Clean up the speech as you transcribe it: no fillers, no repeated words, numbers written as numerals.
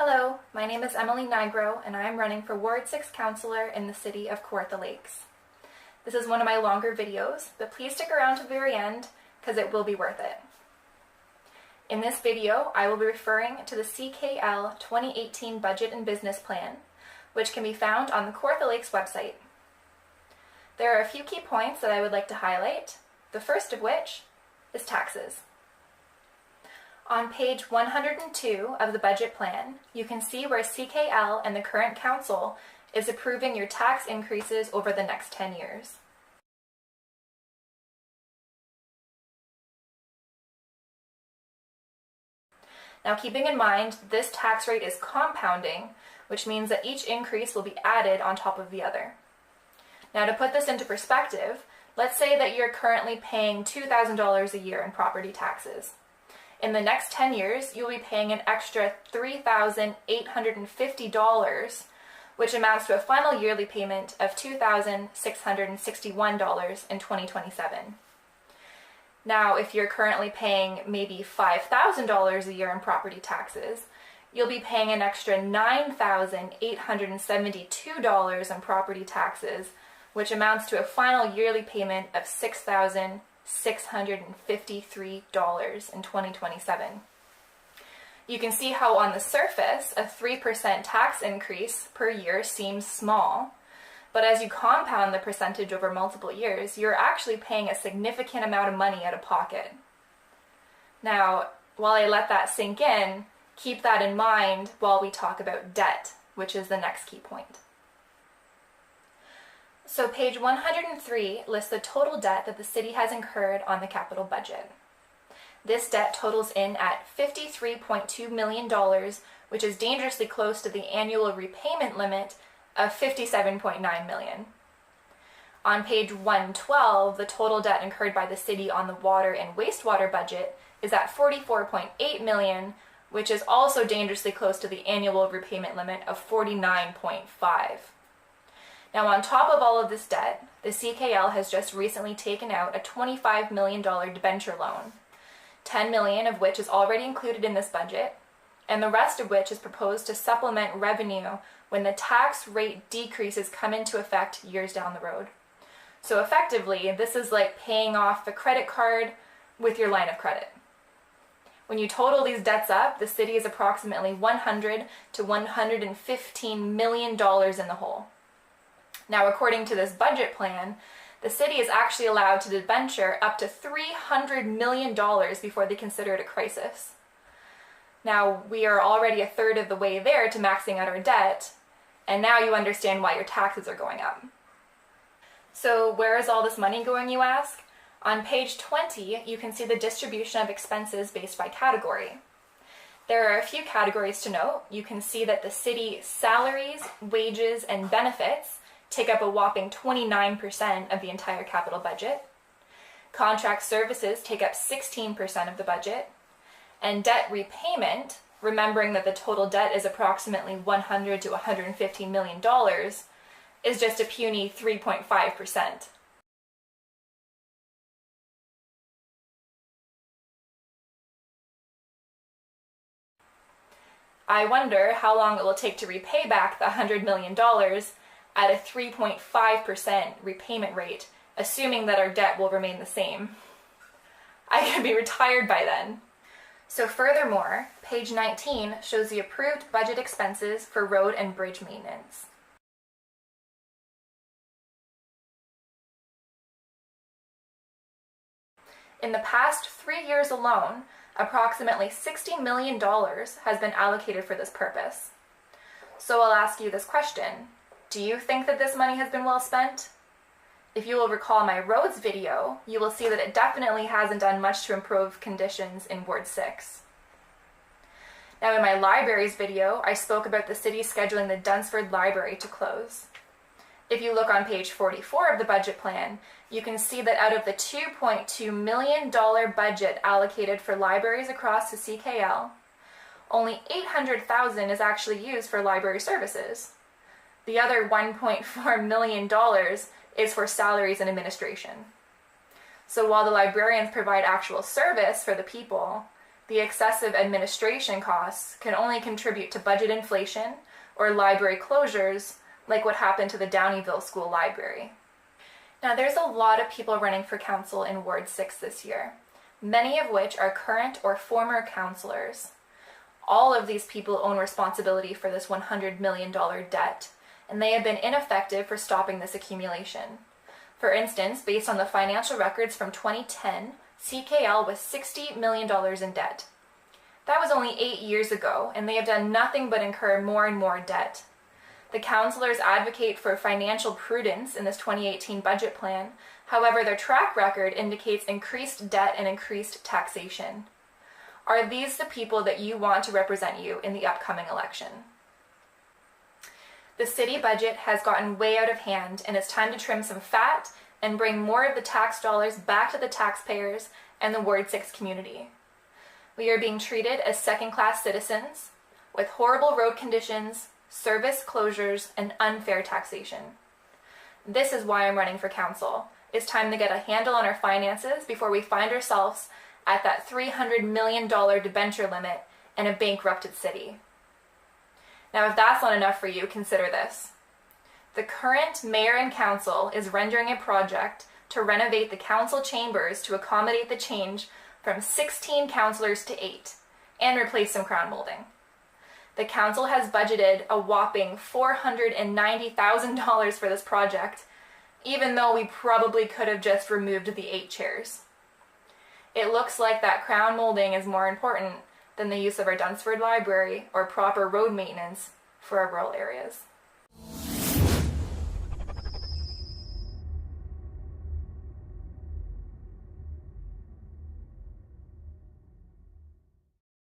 Hello, my name is Emily Nigro and I am running for Ward 6 Councillor in the City of Kawartha Lakes. This is one of my longer videos, but please stick around to the very end because it will be worth it. In this video, I will be referring to the CKL 2018 Budget and Business Plan, which can be found on the Kawartha Lakes website. There are a few key points that I would like to highlight, the first of which is taxes. On page 102 of the budget plan, you can see where CKL and the current council is approving your tax increases over the next 10 years. Now, keeping in mind this tax rate is compounding, which means that each increase will be added on top of the other. Now, to put this into perspective, let's say that you're currently paying $2,000 a year in property taxes. In the next 10 years, you'll be paying an extra $3,850, which amounts to a final yearly payment of $2,661 in 2027. Now, if you're currently paying maybe $5,000 a year in property taxes, you'll be paying an extra $9,872 in property taxes, which amounts to a final yearly payment of $6,653 in 2027. You can see how on the surface a 3% tax increase per year seems small, but as you compound the percentage over multiple years, you're actually paying a significant amount of money out of pocket. Now, while I let that sink in, keep that in mind while we talk about debt, which is the next key point. So page 103 lists the total debt that the city has incurred on the capital budget. This debt totals in at $53.2 million, which is dangerously close to the annual repayment limit of $57.9 million. On page 112, the total debt incurred by the city on the water and wastewater budget is at $44.8 million, which is also dangerously close to the annual repayment limit of $49.5. Now, on top of all of this debt, the CKL has just recently taken out a $25 million debenture loan, $10 million of which is already included in this budget, and the rest of which is proposed to supplement revenue when the tax rate decreases come into effect years down the road. So effectively, this is like paying off a credit card with your line of credit. When you total these debts up, the city is approximately $100 to $115 million in the hole. Now, according to this budget plan, the city is actually allowed to debenture up to $300 million before they consider it a crisis. Now, we are already a third of the way there to maxing out our debt, and now you understand why your taxes are going up. So where is all this money going, you ask? On page 20, you can see the distribution of expenses based by category. There are a few categories to note. You can see that the city salaries, wages, and benefits take up a whopping 29% of the entire capital budget. Contract services take up 16% of the budget. And debt repayment, remembering that the total debt is approximately $100 to $150 million, is just a puny 3.5%. I wonder how long it will take to repay back the $100 million at a 3.5% repayment rate, assuming that our debt will remain the same. I could be retired by then. So furthermore, page 19 shows the approved budget expenses for road and bridge maintenance. In the past 3 years alone, approximately $60 million has been allocated for this purpose. So I'll ask you this question. Do you think that this money has been well spent? If you will recall my roads video, you will see that it definitely hasn't done much to improve conditions in Ward 6. Now, in my libraries video, I spoke about the city scheduling the Dunsford Library to close. If you look on page 44 of the budget plan, you can see that out of the $2.2 million budget allocated for libraries across the CKL, only $800,000 is actually used for library services. The other $1.4 million is for salaries and administration. So while the librarians provide actual service for the people, The excessive administration costs can only contribute to budget inflation or library closures, like what happened to the Downeyville School Library. Now, there's a lot of people running for council in Ward 6 this year, many of which are current or former councillors. All of these people own responsibility for this $100 million debt, and they have been ineffective for stopping this accumulation. For instance, based on the financial records from 2010, CKL was $60 million in debt. That was only 8 years ago, and they have done nothing but incur more and more debt. The councillors advocate for financial prudence in this 2018 budget plan. However, their track record indicates increased debt and increased taxation. Are these the people that you want to represent you in the upcoming election? The city budget has gotten way out of hand, and it's time to trim some fat and bring more of the tax dollars back to the taxpayers and the Ward 6 community. We are being treated as second-class citizens with horrible road conditions, service closures, and unfair taxation. This is why I'm running for council. It's time to get a handle on our finances before we find ourselves at that $300 million debenture limit and a bankrupted city. Now, if that's not enough for you, consider this. The current mayor and council is rendering a project to renovate the council chambers to accommodate the change from 16 councillors to 8 and replace some crown molding. The council has budgeted a whopping $490,000 for this project, even though we probably could have just removed the 8 chairs. It looks like that crown molding is more important than the use of our Dunsford Library or proper road maintenance for our rural areas.